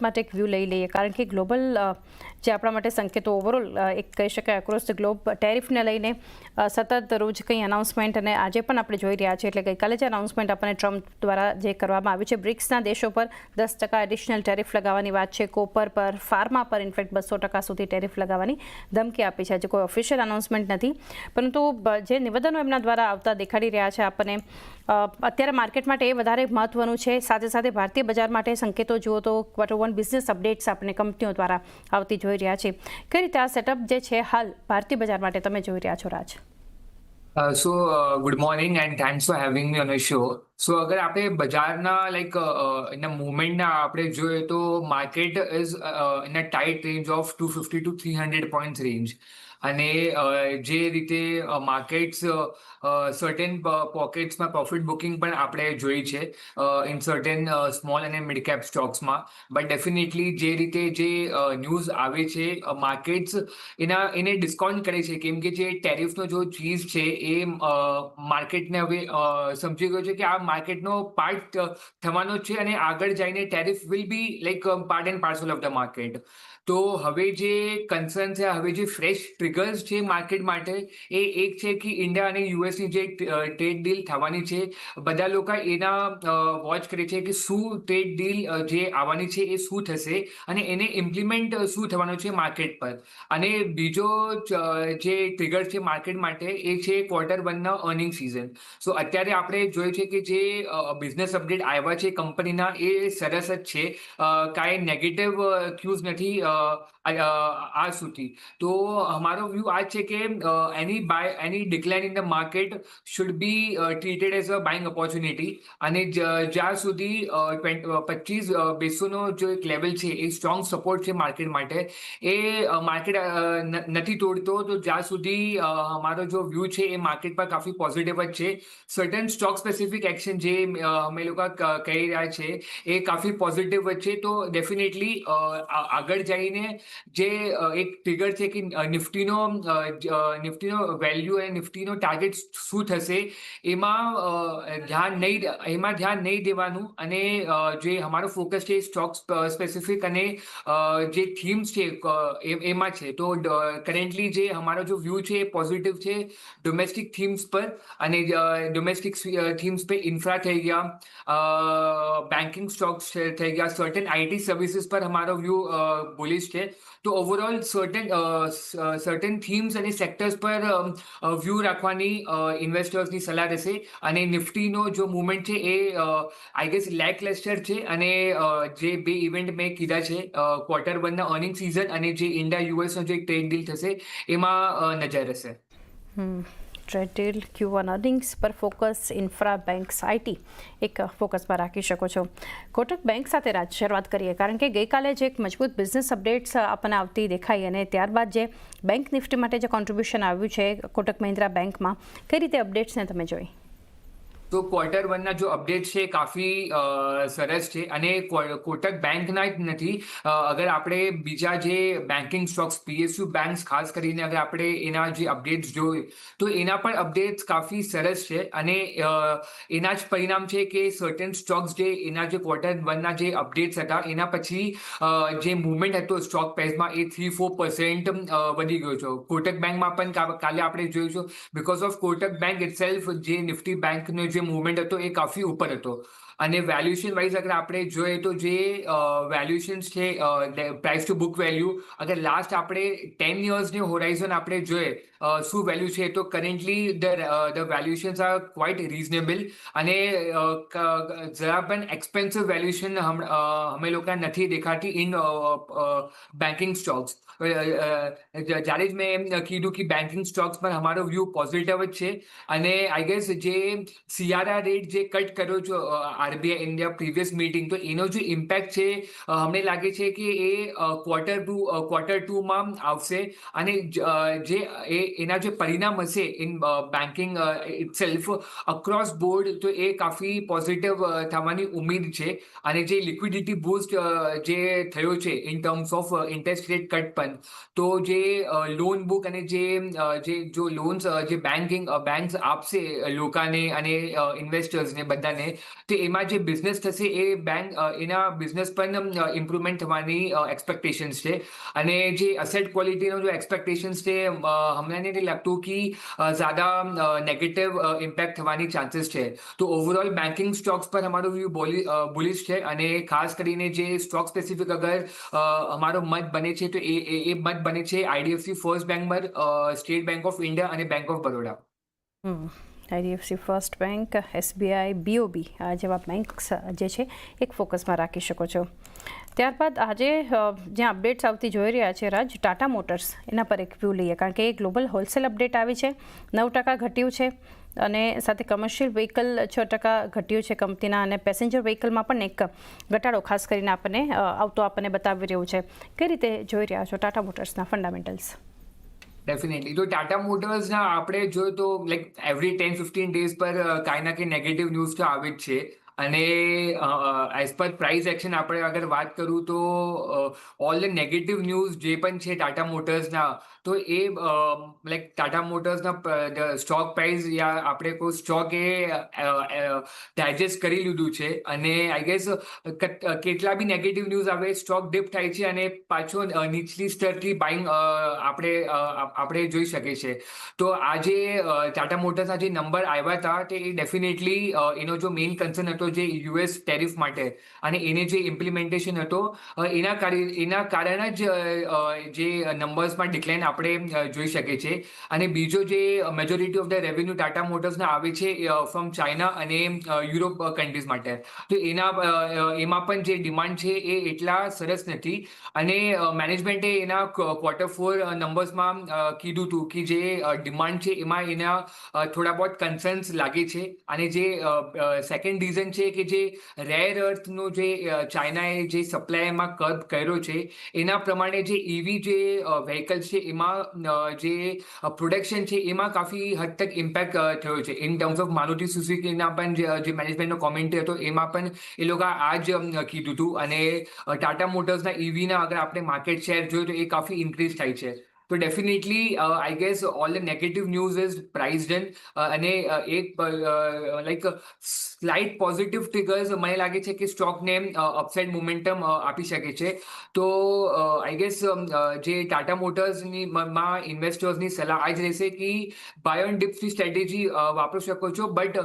માટે એક વ્યૂ લઈ લઈએ, કારણ કે ગ્લોબલ જે આપણા માટે સંકેતો ઓવરઓલ એક કહી શકાય અક્રોસ ધ ગ્લોબ ટેરિફને લઈને સતત રોજ કંઈ અનાઉન્સમેન્ટ, અને આજે પણ આપણે જોઈ રહ્યા છીએ. એટલે ગઈકાલે જે અનાઉન્સમેન્ટ આપણને ટ્રમ્પ દ્વારા જે કરવામાં આવ્યું છે, બ્રિક્સના દેશો પર 10% એડિશનલ ટેરિફ લગાવવાની વાત છે, કોપર પર, ફાર્મા પર ઇનફેક્ટ 200% સુધી ટેરિફ લગાવવાની ધમકી આપી છે. હજી કોઈ ઓફિશિયલ અનાઉન્સમેન્ટ નથી, પરંતુ જે નિવેદનો એમના દ્વારા આવતા દેખાડી રહ્યા છે આપણને, અત્યારે માર્કેટ માટે એ વધારે મહત્વનું છે. સાથે સાથે ભારતીય બજાર માટે સંકેતો જુઓ તો Q1 બિઝનેસ અપડેટ્સ આપણે કંપનીઓ દ્વારા આવતી જોઈ રહ્યા છે. કઈ રીતે આ સેટઅપ જે છે હાલ ભારતીય બજાર માટે તમે જોઈ રહ્યા છો, રાજ? Good morning and thanks for having me on the show. અગર આપણે બજારના એના મૂવમેન્ટના આપણે જોઈએ તો market is in a tight range of 250 to 300 points range. અને જે રીતે માર્કેટ્સ સર્ટેન પોકેટ્સમાં પ્રોફિટ બુકિંગ પણ આપણે જોઈ છે ઇન સર્ટેન સ્મોલ અને મિડ કેપ સ્ટોક્સમાં. બટ ડેફિનેટલી જે રીતે જે ન્યૂઝ આવે છે, માર્કેટ્સ એને ડિસ્કાઉન્ટ કરે છે, કેમ કે જે ટેરિફનો જો ચીઝ છે એ માર્કેટને હવે સમજી ગયો છે કે આ માર્કેટનો પાર્ટ થવાનો છે, અને આગળ જઈને tariff will be part and parcel of the market. તો હવે જે કન્સર્ન છે, હવે જે ફ્રેશ ટ્રિગર્સ છે માર્કેટ માટે, એ એક છે કે ઇન્ડિયા અને યુએસની જે ટ્રેડ ડીલ થવાની છે, બધા લોકો એના વોચ કરે છે કે શું ટ્રેડ ડીલ જે આવવાની છે એ શું થશે, અને એને ઇમ્પ્લિમેન્ટ શું થવાનું છે માર્કેટ પર. અને બીજો જે ટ્રિગર છે માર્કેટ માટે, એ છે Q1ના અર્નિંગ સિઝન. અત્યારે આપણે જોઈએ છે કે જે બિઝનેસ અપડેટ આવ્યા છે કંપનીના, એ સરસ જ છે, કાંઈ નેગેટિવ ક્યુઝ નથી આજ સુધી. તો અમારો વ્યૂ આ છે કે એની decline in the market should be treated as a buying opportunity. અને જ્યાં સુધી 25 બેસોનો જો એક લેવલ છે, એ સ્ટ્રોંગ સપોર્ટ છે માર્કેટ માટે, એ માર્કેટ નથી તોડતો. તો જ્યાં સુધી અમારો જો વ્યૂ છે એ માર્કેટ પર કાફી પોઝિટિવ જ છે. સર્ટન સ્ટોક સ્પેસિફિક એક્શન જે અમે લોકો કહી રહ્યા છે, એ કાફી પોઝિટિવ જ છે. તો ડેફિનેટલી આગળ જઈને જે એક ટ્રિગર છે કે નિફ્ટીનો વેલ્યુ અને નિફ્ટીનો ટાર્ગેટ શું થશે, એમાં ધ્યાન નહીં દેવાનું. અને જે અમારો ફોકસ છે સ્ટોક સ્પેસિફિક અને જે થીમ્સ છે એમાં છે. તો કરન્ટલી જે અમારો જો વ્યૂ છે એ પોઝિટિવ છે ડોમેસ્ટિક થીમ્સ પર. અને ડોમેસ્ટિક થીમ્સ પર ઇન્ફ્રા થઈ ગયા, બેન્કિંગ સ્ટોક્સ થઈ ગયા, સર્ટેન આઈટી સર્વિસીસ પર અમારો વ્યૂ બુલિશ છે. તો ઓવરઓલ સર્ટેન થીમ્સ અને સેક્ટર્સ પર વ્યૂ રાખવાની ઇન્વેસ્ટર્સની સલાહ રહેશે. અને નિફ્ટીનો જો મુવમેન્ટ છે એ આઈ ગેસ લેકલસ્ટર છે. અને જે બે ઇવેન્ટ મેં કીધા છે, Q1ના અર્નિંગ સિઝન અને જે ઇન્ડિયા યુએસનો જે ટ્રેડ ડીલ થશે, એમાં નજર રહેશે. ટ્રેડ ડીલ, Q1 અર્નિંગ્સ પર ફોકસ, ઇન્ફ્રા, બેન્ક્સ, આઈટી એક ફોકસમાં રાખી શકો છો. કોટક બેંક સાથે રાજ શરૂઆત કરીએ, કારણ કે ગઈકાલે જે એક મજબૂત બિઝનેસ અપડેટ્સ આપણને આવતી દેખાઈ, અને ત્યારબાદ જે બેંક નિફ્ટી માટે જે કોન્ટ્રીબ્યુશન આવ્યું છે કોટક મહિન્દ્રા બેંકમાં, કઈ રીતે અપડેટ્સને તમે જોઈ? તો Q1ના જો અપડેટ છે કાફી સરસ છે. અને કોટક બેંકના જ નથી, અગર આપણે બીજા જે બેન્કિંગ સ્ટોક્સ, PSU બેંક્સ ખાસ કરીને અગર આપણે એના જે અપડેટ્સ જોઈએ, તો એના પણ અપડેટ્સ કાફી સરસ છે. અને એના જ પરિણામ છે કે સર્ટેન સ્ટોક્સ જે એના જે Q1ના જે અપડેટ્સ હતા, એના પછી જે મુવમેન્ટ હતો સ્ટોક પ્રાઇસમાં, એ 3-4% વધી ગયો છે. કોટક બેંકમાં પણ કાલે આપણે જોઈશું, because of Kotak bank itself જે નિફ્ટી બેંકનો જે મુવમેન્ટ હતો એ કાફી ઉપર હતો. અને વેલ્યુએશન વાઇઝ અગર આપણે જોઈએ તો જે વેલ્યુએશન્સ છે, પ્રાઇસ ટુ બુક વેલ્યુ, અગર લાસ્ટ આપણે 10 yearsની હોરાઇઝન આપણે જોઈએ શું વેલ્યુ છે, તો currently the valuations are quite reasonable. અને જરા પણ એક્સપેન્સિવ વેલ્યુએશન અમે લોકો નથી દેખાતી ઇન બેન્કિંગ સ્ટોક્સ. જ્યારે જ મેં એમ કીધું કે બેન્કિંગ સ્ટોક્સ પર અમારો વ્યૂ પોઝિટિવ જ છે. અને આઈ ગેસ જે CRR રેટ જે કટ કર્યો છે RBI ઇન્ડિયા પ્રીવિયસ મીટિંગ, તો એનો જે ઇમ્પેક્ટ છે અમને લાગે છે કે એ Q2માં આવશે. અને જે એના જે પરિણામ હશે in banking itself across board, તો એ કાફી પોઝિટિવ થવાની ઉમ્મીદ છે. અને જે લિક્વિડિટી બૂસ્ટ જે થયો છે in terms of interest rate cut પણ, તો જે લોન બુક અને જે જો લોન્સ જે બેંક્સ આપશે લોકોને અને ઇન્વેસ્ટર્સને બધાને, તો એમાં જે બિઝનેસ થશે એ બેંક એના બિઝનેસ પણ ઇમ્પ્રુવમેન્ટ થવાની એક્સપેક્ટેશન્સ છે. અને જે અસેટ ક્વોલિટીનો જો એક્સપેક્ટેશન્સ છે હમણાં નથી લાગતું કે ज़्यादा નેગેટિવ ઇમ્પેક્ટ થવાની ચાન્સીસ છે. તો ઓવરઓલ બેન્કિંગ સ્ટોક્સ પર અમારો વ્યૂ બુલિશ છે. અને ખાસ કરીને જે સ્ટોક સ્પેસિફિક અગર અમારો મત બને છે તો એ મત બને છે આઈડીએફસી ફર્સ્ટ બેંક પર, સ્ટેટ બેંક ઓફ ઇન્ડિયા અને bank of Baroda. IDFC first bank, SBI, BOB આ જેવા બેંક્સ જે છે એક ફોકસમાં રાખી શકો છો. ત્યારબાદ આજે જ્યાં અપડેટ્સ આવતી જોઈ રહ્યા છે રાજ, ટાટા મોટર્સ એના પર એક વ્યૂ લઈએ કારણ કે એ ગ્લોબલ હોલસેલ અપડેટ આવી છે. 9% ઘટ્યું છે અને સાથે કમર્શિયલ વ્હીકલ 6% ઘટ્યું છે કંપનીના, અને પેસેન્જર વ્હીકલમાં પણ એક ઘટાડો ખાસ કરીને આપણને બતાવી રહ્યું છે. કઈ રીતે જોઈ રહ્યા છો ટાટા મોટર્સના ફંડામેન્ટલ્સ? ડેફિનેટલી. તો ટાટા મોટર્સના આપણે જોઈએ તો લાઈક એવરી 10-15 ડેઝ પર કાંઈ ના કંઈ નેગેટિવ ન્યૂઝ તો આવે જ છે. અને એઝ પર પ્રાઇસ એક્શન આપણે અગર વાત કરું તો ઓલ ધ નેગેટિવ ન્યૂઝ જે પણ છે ટાટા મોટર્સના, તો એ લાઈક ટાટા મોટર્સના સ્ટોક પ્રાઇસ યા આપણે કોઈ સ્ટોક એ ડાયજેસ્ટ કરી લીધું છે. અને આઈ ગેસ કેટલા બી નેગેટિવ ન્યૂઝ આવે સ્ટોક ડિપ થાય છે અને પાછો નીચલી સ્તરથી બાઇંગ આપણે જોઈ શકીએ છીએ. તો આજે ટાટા મોટર્સના જે નંબર આવ્યા હતા તે ડેફિનેટલી એનો જો મેઇન કન્સર્ન હતો જે યુએસ ટેરિફ માટે અને એને જે ઇમ્પ્લિમેન્ટેશન હતો એના કારણે જ જે નંબર્સમાં ડિક્લાઇન આપણે જોઈ શકીએ છીએ. અને બીજો જે majority of the revenue Tata મોટર્સના આવે છે from China and Europe countries માટે. તો એમાં પણ જે ડિમાન્ડ છે એ એટલા સરસ નથી. અને મેનેજમેન્ટે એના Q4 નંબર્સમાં કીધું હતું કે જે ડિમાન્ડ છે એમાં એના થોડા બહુ કન્સર્ન્સ લાગે છે. અને જે સેકન્ડ રીઝન છે કે જે રેર અર્થનો જે ચાઇનાએ જે સપ્લાયમાં કર્બ કર્યો છે એના પ્રમાણે જે ઇવી જે વ્હીકલ્સ છે એમાં જે પ્રોડક્શન છે એમાં કાફી હદ તક ઇમ્પેક્ટ થયો છે. ઇન ટર્મ્સ ઓફ મારુતિ સુઝુકીના પણ જે મેનેજમેન્ટનો કોમેન્ટ હતો એમાં પણ એ લોકો આ જ કીધું હતું. અને ટાટા મોટર્સના ઇવીના અગર આપણે માર્કેટ શેર જોઈએ તો એ કાફી ઇન્ક્રીઝ થાય છે. તો definitely I guess all the negative news is priced in. અને એક લાઈક સ્લાઇટ પોઝિટિવ ટ્રિગર્સ મને લાગે છે કે સ્ટોકને અપસાઇડ મોમેન્ટમ આપી શકે છે. તો આઈ ગેસ જે ટાટા મોટર્સની માં ઇન્વેસ્ટર્સની સલાહ આ જ રહેશે કે બાય ઓન ડિપ્સની સ્ટ્રેટેજી વાપરી શકો છો. બટ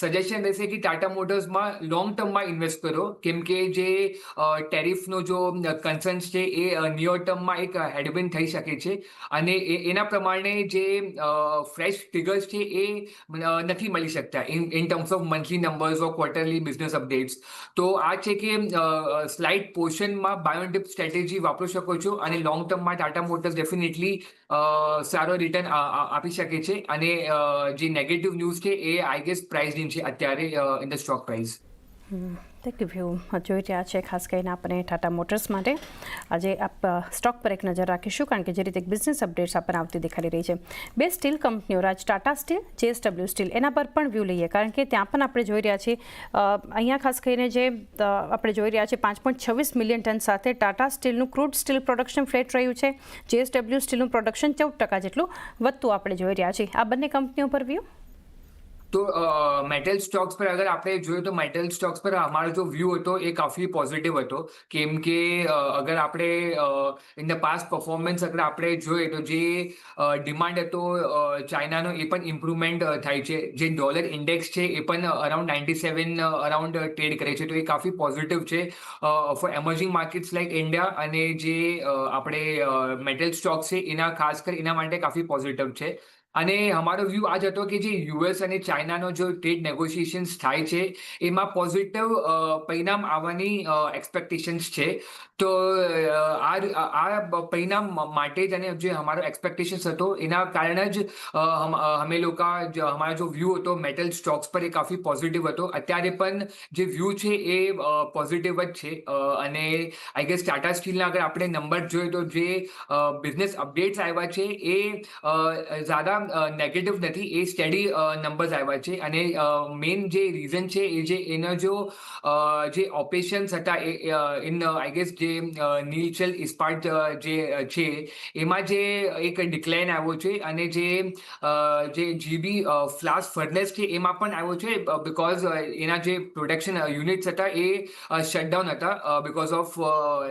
સજેશન રહેશે કે ટાટા મોટર્સમાં લોંગ ટર્મમાં ઇન્વેસ્ટ કરો, કેમ કે જે ટેરિફનો જો કન્સર્ન્સ છે એ નિયર ટર્મમાં એક હેડવિન થઈ શકે છે. અને એના પ્રમાણે જે ફ્રેશ ફિગર્સ છે એ નથી મળી શકતા in terms of monthly numbers or quarterly business updates. તો આ છે કે સ્લાઇટ પોર્શનમાં બાય ઓન ડિપ સ્ટ્રેટેજી વાપરી શકો છો. અને લોંગ ટર્મમાં ટાટા મોટર્સ ડેફિનેટલી સારો રિટર્ન આપી શકે છે. અને જે નેગેટિવ ન્યૂઝ છે એ આઈ ગેસ પ્રાઇઝિંગ છે અત્યારે in the stock price. View જોઈ રહ્યા છે ખાસ કરીને આપણે ટાટા મોટર્સ માટે. આજે સ્ટોક પર એક નજર રાખીશું કારણ કે જે રીતે બિઝનેસ અપડેટ્સ આપણને આવતી દેખાડી રહી છે. 2 સ્ટીલ કંપનીઓ રાજ, ટાટા સ્ટીલ, JSW સ્ટીલ, એના પર પણ વ્યૂ લઈએ કારણ કે ત્યાં પણ આપણે જોઈ રહ્યા છીએ અહીંયા ખાસ કરીને જે આપણે જોઈ રહ્યા છીએ 5.26 મિલિયન ટન સાથે ટાટા સ્ટીલનું ક્રૂડ સ્ટીલ પ્રોડક્શન ફ્લેટ રહ્યું છે. JSW સ્ટીલનું પ્રોડક્શન 14% જેટલું વધતું આપણે જોઈ રહ્યા છીએ. આ બંને કંપનીઓ પર વ્યૂ? તો મેટલ સ્ટોક્સ પર અગર આપણે જોઈએ તો મેટલ સ્ટોક્સ પર અમારો જો વ્યૂ હતો એ કાફી પોઝિટિવ હતો. કેમ કે અગર આપણે ઇન ધ પાસ્ટ પરફોર્મન્સ અગર આપણે જોઈએ તો જે ડિમાન્ડ હતો ચાઇનાનો એ પણ ઇમ્પ્રુવમેન્ટ થાય છે. જે ડોલર ઇન્ડેક્સ છે એ પણ અરાઉન્ડ 97 અરાઉન્ડ ટ્રેડ કરે છે. તો એ કાફી પોઝિટિવ છે ફોર એમર્જિંગ માર્કેટ્સ લાઇક ઇન્ડિયા. અને જે આપણે મેટલ સ્ટોક્સ છે એના ખાસ કરી એના માટે કાફી પોઝિટિવ છે. અને અમારો વ્યૂ આ જ હતો કે જે યુએસ અને ચાઇનાનો જો ટ્રેડ નેગોશિએશન્સ થાય છે એમાં પોઝિટિવ પરિણામ આવવાની એક્સપેક્ટેશન્સ છે. તો આ પરિણામ માટે જ અને જે અમારો એક્સપેક્ટેશન્સ હતો એના કારણે જ અમે લોકો અમારો જો વ્યૂ હતો મેટલ સ્ટોક્સ પર એ કાફી પોઝિટિવ હતો. અત્યારે પણ જે વ્યૂ છે એ પોઝિટિવ જ છે. અને આઈ ગેસ ટાટા સ્ટીલના અગર આપણે નંબર જોઈએ તો જે બિઝનેસ અપડેટ્સ આવ્યા છે એ ज़्यादा નેગેટિવ નથી, એ સ્ટેડી નંબર્સ આવ્યા છે. અને મેઇન જે રીઝન છે એ જે એના જે ઓપરેશન્સ હતા એ ઇન આઈ ગેસ જે નીલચલ ઇસ્પાટ જે છે એમાં જે એક ડિક્લાઇન આવ્યો છે. અને જે જીબી ફ્લાસ્ટ ફર્નેસ છે એમાં પણ આવ્યો છે, બિકોઝ એના જે પ્રોડક્શન યુનિટ્સ હતા એ શટડાઉન હતા because of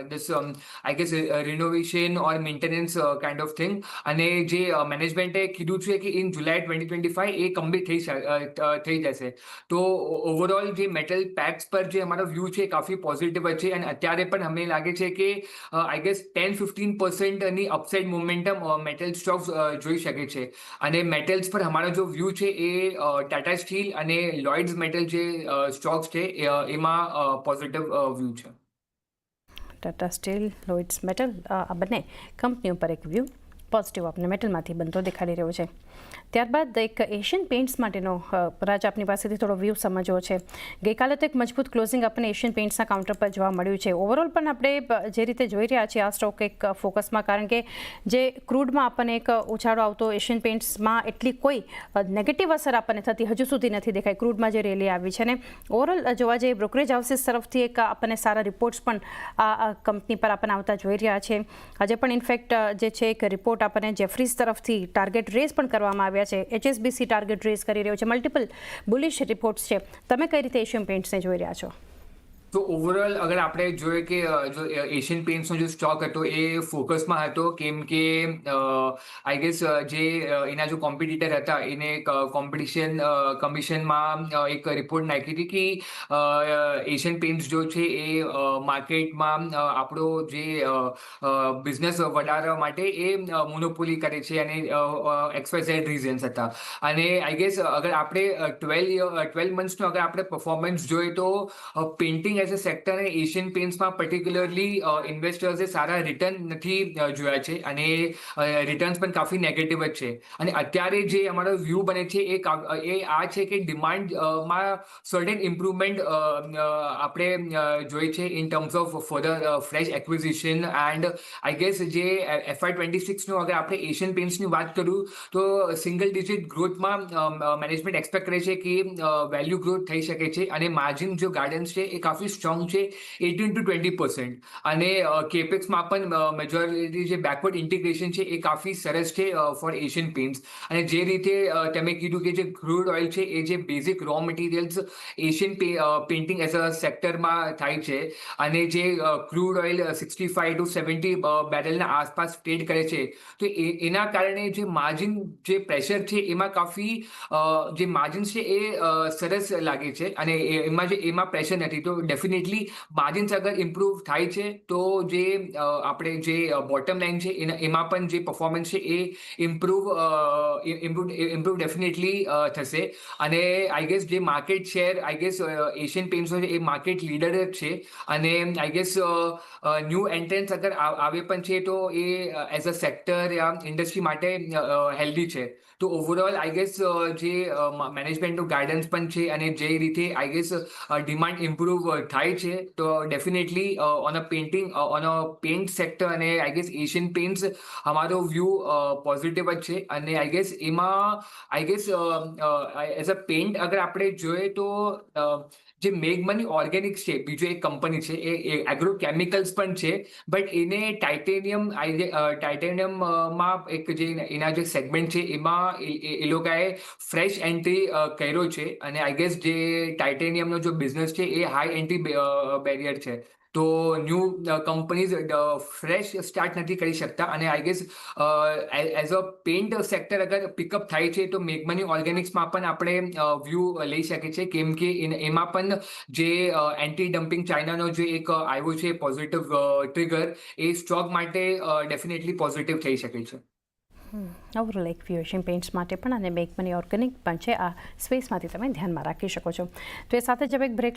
this I guess renovation or maintenance kind of thing. અને જે મેનેજમેન્ટે કીધું છે કે ઇન જુલાઈ 2025 એ કમ્પ્લીટ થઈ જશે. તો ઓવરઓલ જે મેટલ પેક્સ પર જે અમારો વ્યૂ છે કાફી પોઝિટિવ છે. અને અત્યારે પણ અમને લાગે છે કે I guess 10-15% upside momentum metal stocks જોઈ શકે છે. અને મેટલ્સ પર અમારો જો વ્યૂ છે એ ટાટા સ્ટીલ અને લોઇડ્સ મેટલ જે સ્ટોક્સ છે એમાં પોઝિટિવ વ્યૂ છે. ટાટા સ્ટીલ, લોઇડ્સ મેટલ, આ બંને કંપનીઓ પર એક વ્યૂ પોઝિટિવ આપણે મેટલમાંથી બનતો દેખાડી રહ્યો છે. ત્યારબાદ એક એશિયન પેઇન્ટ્સ માટેનો રાજ આપની પાસેથી થોડો વ્યૂ સમજવો છે. ગઈકાલે તો એક મજબૂત ક્લોઝિંગ આપણને એશિયન પેઇન્ટ્સના કાઉન્ટર પર જોવા મળ્યું છે. ઓવરઓલ પણ આપણે જે રીતે જોઈ રહ્યા છીએ આ સ્ટોક એક ફોકસમાં, કારણ કે જે ક્રૂડમાં આપણને એક ઉછાળો આવતો એશિયન પેઇન્ટ્સમાં એટલી કોઈ નેગેટિવ અસર આપણને થતી હજુ સુધી નથી દેખાઈ ક્રૂડમાં જે રેલી આવી છે. ને ઓવરઓલ જોવા જઈએ બ્રોકરેજ હાઉસીસ તરફથી એક આપણને સારા રિપોર્ટ્સ પણ આ કંપની પર આપણને આવતા જોઈ રહ્યા છે. આજે પણ ઇનફેક્ટ જે છે એક રિપોર્ટ આપણને જેફરીઝ તરફથી ટાર્ગેટ રેઝ પણ કરવામાં આવ્યા છે. HSBC ટાર્ગેટ રેઝ કરી રહ્યો છે. મલ્ટિપલ બુલિશ રિપોર્ટ્સ છે. તમે કઈ રીતે એશિયન પેઇન્ટ્સને જોઈ રહ્યા છો? તો ઓવરઓલ અગર આપણે જોઈએ કે જો એશિયન પેઇન્ટ્સનો જે સ્ટોક હતો એ ફોકસમાં હતો, કેમ કે આઈ ગેસ જે એના જો કોમ્પિટિટર હતા એને કોમ્પિટિશન કમિશનમાં એક રિપોર્ટ નાખી હતી કે એશિયન પેઇન્ટ્સ જો છે એ માર્કેટમાં આપણો જે બિઝનેસ વધારવા માટે એ મોનોપોલી કરે છે. અને XYZ રીઝન્સ હતા. અને આઈ ગેસ અગર આપણે 12 મંથ્સનો અગર આપણે પરફોર્મન્સ જોઈએ તો પેઇન્ટિંગ એઝ અ સેક્ટર અને એશિયન પેઇન્ટ્સમાં પર્ટિક્યુલરલી ઇન્વેસ્ટર્સે સારા રિટર્ન નથી જોયા છે. અને રિટર્ન્સ પણ કાફી નેગેટિવ જ છે. અને અત્યારે જે અમારો વ્યૂ બને છે એ આ છે કે ડિમાન્ડમાં સર્ટેન ઇમ્પ્રુવમેન્ટ આપણે જોઈ છે in terms of further fresh acquisition. And I guess જે FY26નો અગર આપણે એશિયન પેઇન્ટ્સની વાત કરું તો સિંગલ ડિજિટ ગ્રોથમાં મેનેજમેન્ટ એક્સપેક્ટ કરે છે કે વેલ્યુ ગ્રોથ થઈ શકે છે. અને માર્જિન જો ગાર્ડન્સ છે એ કાફી સ્ટ્રોંગ છે, 18-20%. અને કેપેક્સમાં પણ મેજોરિટી જે બેકવર્ડ ઇન્ટિગ્રેશન છે એ કાફી સરસ છે ફોર એશિયન પેઇન્ટ્સ. અને જે રીતે તમે કીધું કે જે ક્રૂડ ઓઇલ છે એ જે basic raw materials Asian painting as a સેક્ટરમાં થાય છે. અને જે ક્રૂડ ઓઇલ 65 to 70 બેરલના આસપાસ ટ્રેડ કરે છે, તો એના કારણે જે માર્જિન જે પ્રેશર છે એમાં કાફી જે માર્જિન્સ છે એ સરસ લાગે છે. અને એમાં પ્રેશર નથી. તો ડેફિનેટલી માર્જિન્સ અગર ઇમ્પ્રૂવ થાય છે તો જે આપણે જે બોટમ લાઇન છે એમાં પણ જે પરફોર્મન્સ છે એ ઇમ્પ્રૂવ ડેફિનેટલી થશે. અને આઈ ગેસ જે market share I guess Asian પેઇન્ટ્સનો છે એ માર્કેટ લીડર જ છે. અને આઈ ગેસ ન્યૂ એન્ટ્રન્સ અગર આવે પણ છે તો એ એઝ અ સેક્ટર યા ઇન્ડસ્ટ્રી માટે હેલ્ધી છે. તો ઓવરઓલ આઈ ગેસ જે મેનેજમેન્ટનું ગાઈડન્સ પણ છે અને જે રીતે આઈ ગેસ ડિમાન્ડ ઇમ્પ્રૂવ થાય છે તો definitely on a paint sector અને આઈ ગેસ એશિયન પેઇન્ટ્સ અમારો વ્યૂ પોઝિટિવ જ છે. અને આઈ ગેસ એમાં I guess as a paint અગર આપણે જોઈએ તો જે મેગમની ઓર્ગેનિક્સ છે બીજો એક કંપની છે એ એગ્રો કેમિકલ્સ પણ છે. બટ એને ટાઇટેનિયમમાં એક જે એના જે સેગમેન્ટ છે એમાં એ લોકોએ ફ્રેશ એન્ટ્રી કર્યો છે. અને આઈ ગેસ જે ટાઇટેનિયમનો જો બિઝનેસ છે એ હાઈ એન્ટ્રી બેરિયર છે. તો ન્યૂ કંપનીઝ ફ્રેશ સ્ટાર્ટ નથી કરી શકતા. અને I gas as a paint sector અગર પિકઅપ થાય છે તો મેગમની ઓર્ગેનિક્સમાં પણ આપણે વ્યૂ લઈ શકીએ છીએ, કેમ કે એમાં પણ જે એન્ટી ડમ્પિંગ ચાઇનાનો જે એક આવ્યો છે પોઝિટિવ ટ્રિગર એ સ્ટોક માટે ડેફિનેટલી પોઝિટિવ થઈ શકે છે. ઓવરઓલ એક વ્યૂ એશિયન પેઇન્ટ્સ માટે પણ અને મેક મની ઓર્ગેનિક પણ છે આ સ્પેસમાંથી તમે ધ્યાનમાં રાખી શકો છો. તો એ સાથે જ એક બ્રેક